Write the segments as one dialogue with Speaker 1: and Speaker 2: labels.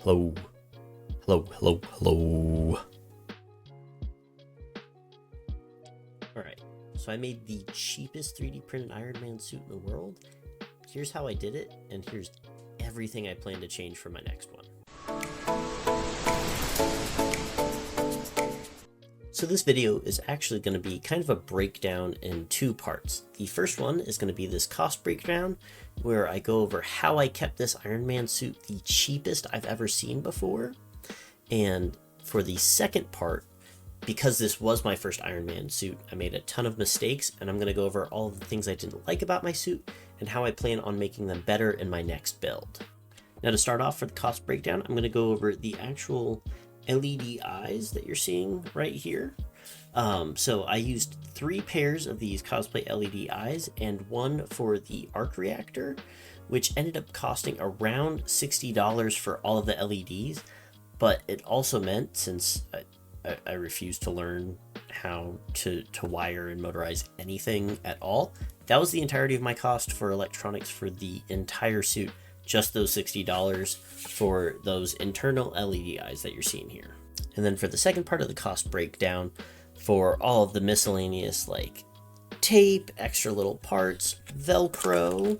Speaker 1: Hello. Hello, hello, hello. Alright, so I made the cheapest 3D printed Iron Man suit in the world. Here's how I did it, and here's everything I plan to change for my next one. So this video is actually going to be kind of a breakdown in two parts. The first one is going to be this cost breakdown, where I go over how I kept this Iron Man suit the cheapest I've ever seen before. And for the second part, because this was my first Iron Man suit, I made a ton of mistakes, and I'm going to go over all of the things I didn't like about my suit and how I plan on making them better in my next build. Now to start off for the cost breakdown, I'm going to go over the actual LED eyes that you're seeing right here. So I used 3 pairs of these cosplay LED eyes and one for the arc reactor, which ended up costing around $60 for all of the LEDs. But it also meant, since I refused to learn how to wire and motorize anything at all, that was the entirety of my cost for electronics for the entire suit. Just those $60 for those internal LED eyes that you're seeing here. And then for the second part of the cost breakdown, for all of the miscellaneous like tape, extra little parts, Velcro,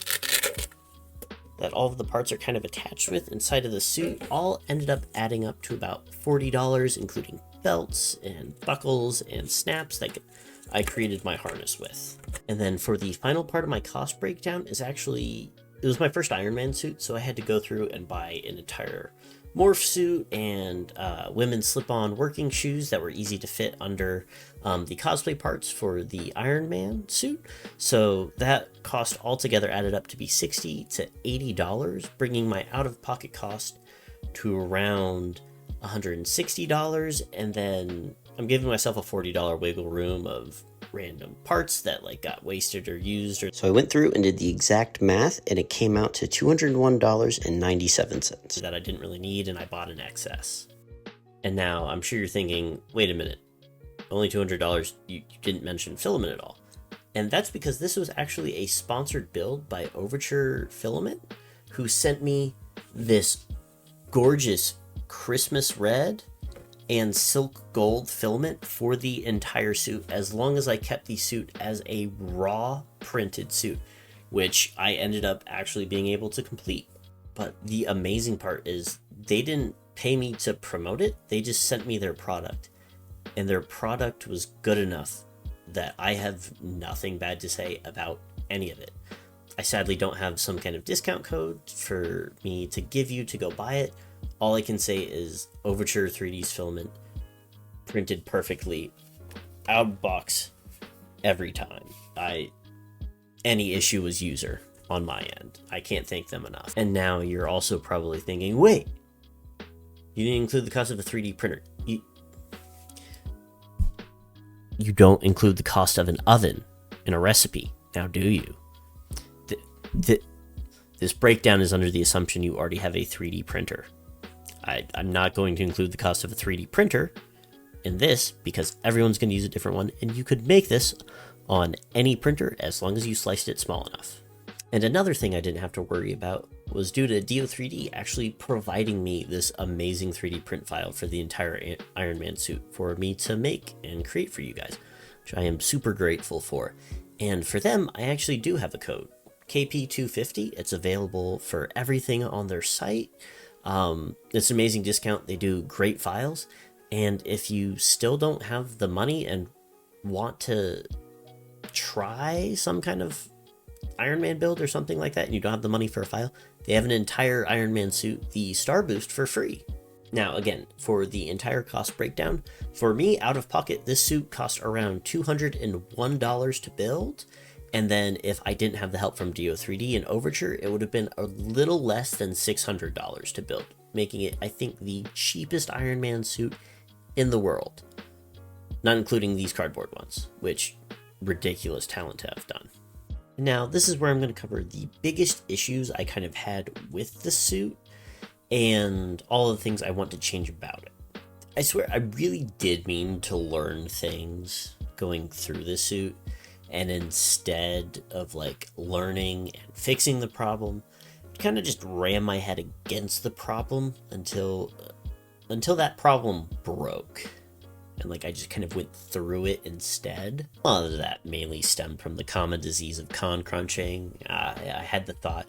Speaker 1: that all of the parts are kind of attached with inside of the suit, all ended up adding up to about $40, including belts and buckles and snaps that I created my harness with. And then for the final part of my cost breakdown is actually, it was my first Iron Man suit, so I had to go through and buy an entire morph suit and women's slip-on working shoes that were easy to fit under the cosplay parts for the Iron Man suit. So that cost altogether added up to be $60 to $80, bringing my out-of-pocket cost to around $160, and then I'm giving myself a $40 wiggle room of random parts that like got wasted or used. So I went through and did the exact math, and it came out to $201.97 that I didn't really need, and I bought in excess. And now I'm sure you're thinking, wait a minute, only $200, you didn't mention Filament at all. And that's because this was actually a sponsored build by Overture Filament, who sent me this gorgeous Christmas red and silk gold filament for the entire suit, as long as I kept the suit as a raw printed suit, which I ended up actually being able to complete. But the amazing part is they didn't pay me to promote it, they just sent me their product, and their product was good enough that I have nothing bad to say about any of it. I sadly don't have some kind of discount code for me to give you to go buy it. All I can say is Overture 3D's filament printed perfectly, out of box, every time. Any issue was user on my end. I can't thank them enough. And now you're also probably thinking, wait, you didn't include the cost of a 3D printer. You don't include the cost of an oven in a recipe, now do you? This breakdown is under the assumption you already have a 3D printer. I'm not going to include the cost of a 3D printer in this because everyone's going to use a different one, and you could make this on any printer as long as you sliced it small enough. And another thing I didn't have to worry about was due to DO3D actually providing me this amazing 3D print file for the entire Iron Man suit for me to make and create for you guys, which I am super grateful for. And for them, I actually do have a code, KP250. It's available for everything on their site. It's an amazing discount. They do great files, and if you still don't have the money and want to try some kind of Iron Man build or something like that, and you don't have the money for a file, they have an entire Iron Man suit, the Star Boost, for free. Now again, for the entire cost breakdown, for me, out of pocket, this suit cost around $201 to build. And then if I didn't have the help from DO3D and Overture, it would have been a little less than $600 to build, making it, I think, the cheapest Iron Man suit in the world. Not including these cardboard ones, which ridiculous talent to have done. Now, this is where I'm going to cover the biggest issues I kind of had with the suit and all of the things I want to change about it. I swear, I really did mean to learn things going through this suit. And instead of like learning and fixing the problem, kind of just ram my head against the problem until that problem broke. And like I just kind of went through it instead. A lot of that mainly stemmed from the common disease of con crunching. I had the thought,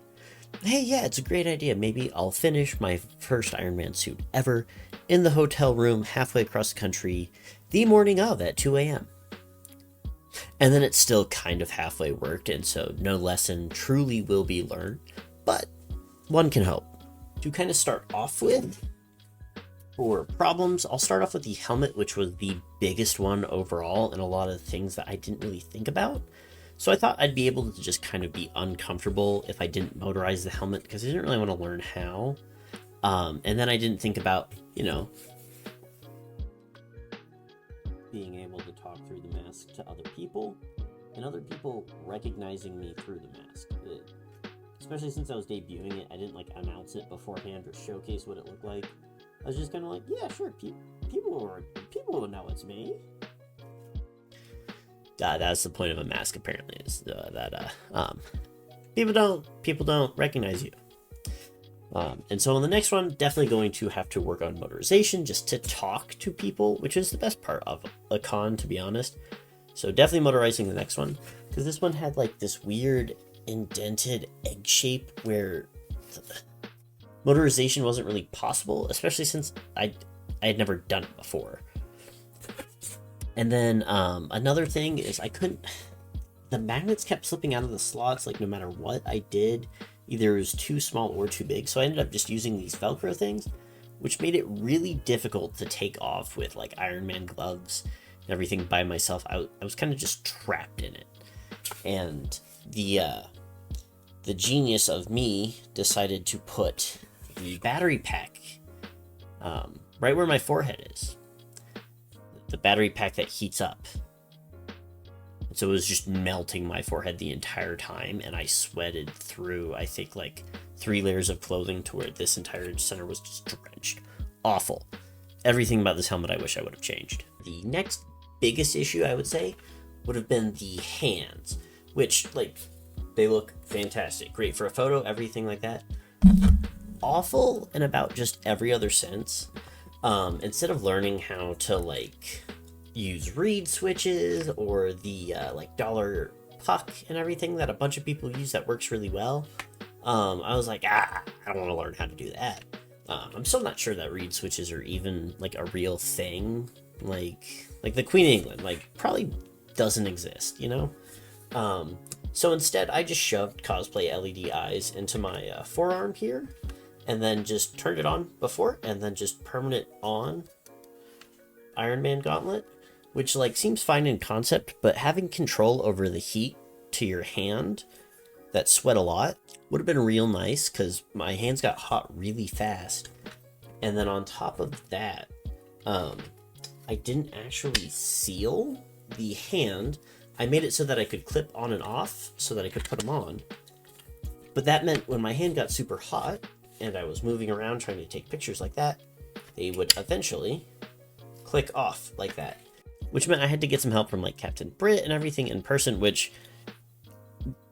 Speaker 1: hey, yeah, it's a great idea. Maybe I'll finish my first Iron Man suit ever in the hotel room halfway across the country the morning of at 2 a.m. And then it still kind of halfway worked, and so no lesson truly will be learned, but one can hope. To kind of start off with, for problems, I'll start off with the helmet, which was the biggest one overall, and a lot of things that I didn't really think about. So I thought I'd be able to just kind of be uncomfortable if I didn't motorize the helmet, because I didn't really want to learn how. And then I didn't think about, you know, being able to talk through the mask to other people, and other people recognizing me through the mask. Especially since I was debuting it, I didn't like announce it beforehand or showcase what it looked like. I was just kind of like, yeah, sure, people will know it's me. That's the point of a mask, apparently, is that people don't recognize you. And so on the next one, definitely going to have to work on motorization just to talk to people, which is the best part of a con, to be honest. So definitely motorizing the next one, because this one had like this weird indented egg shape where motorization wasn't really possible, especially since I had never done it before. And then another thing is the magnets kept slipping out of the slots, like no matter what I did, either it was too small or too big. So I ended up just using these Velcro things, which made it really difficult to take off with like Iron Man gloves and everything by myself. I was kind of just trapped in it. And the genius of me decided to put the battery pack right where my forehead is. The battery pack that heats up. And so it was just melting my forehead the entire time, and I sweated through, I think, like 3 layers of clothing to where this entire center was just drenched. Awful. Everything about this helmet I wish I would have changed. The next biggest issue, I would say, would have been the hands, which, like, they look fantastic. Great for a photo, everything like that. Awful in about just every other sense. Instead of learning how to, like, use reed switches or the, like, dollar puck and everything that a bunch of people use that works really well, I was like, I don't want to learn how to do that. I'm still not sure that reed switches are even, like, a real thing. Like the Queen of England, like, probably doesn't exist, you know? So instead, I just shoved cosplay LED eyes into my forearm here, and then just turned it on before, and then just permanent on Iron Man gauntlet, which like seems fine in concept, but having control over the heat to your hand that sweat a lot would have been real nice, because my hands got hot really fast. And then on top of that, I didn't actually seal the hand. I made it so that I could clip on and off so that I could put them on. But that meant when my hand got super hot and I was moving around trying to take pictures like that, they would eventually click off like that. Which meant I had to get some help from like Captain Brit and everything in person, which,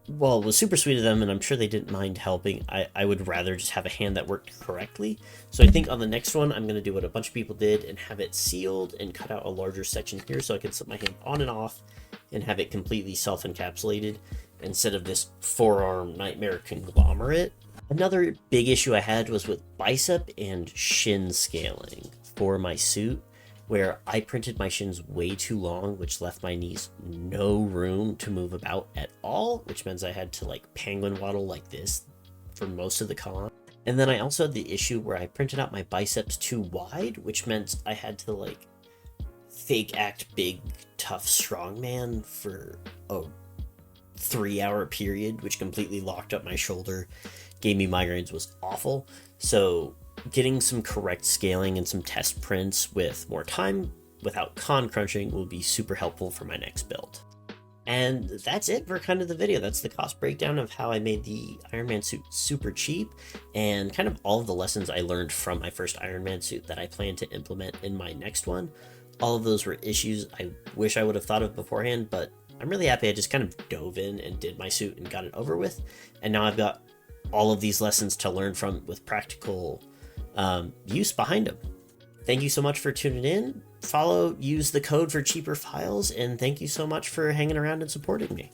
Speaker 1: well, was super sweet of them, and I'm sure they didn't mind helping. I would rather just have a hand that worked correctly. So I think on the next one, I'm going to do what a bunch of people did and have it sealed and cut out a larger section here so I can slip my hand on and off and have it completely self-encapsulated instead of this forearm nightmare conglomerate. Another big issue I had was with bicep and shin scaling for my suit, where I printed my shins way too long, which left my knees no room to move about at all, which means I had to like penguin waddle like this for most of the con. And then I also had the issue where I printed out my biceps too wide, which meant I had to like fake act big, tough strongman for a 3-hour period, which completely locked up my shoulder, gave me migraines, was awful. So getting some correct scaling and some test prints with more time without con crunching will be super helpful for my next build. And that's it for kind of the video. That's the cost breakdown of how I made the Iron Man suit super cheap, and kind of all of the lessons I learned from my first Iron Man suit that I plan to implement in my next one. All of those were issues I wish I would have thought of beforehand, but I'm really happy I just kind of dove in and did my suit and got it over with. And now I've got all of these lessons to learn from with practical use behind them. Thank you so much for tuning in. Use the code for cheaper files, and thank you so much for hanging around and supporting me.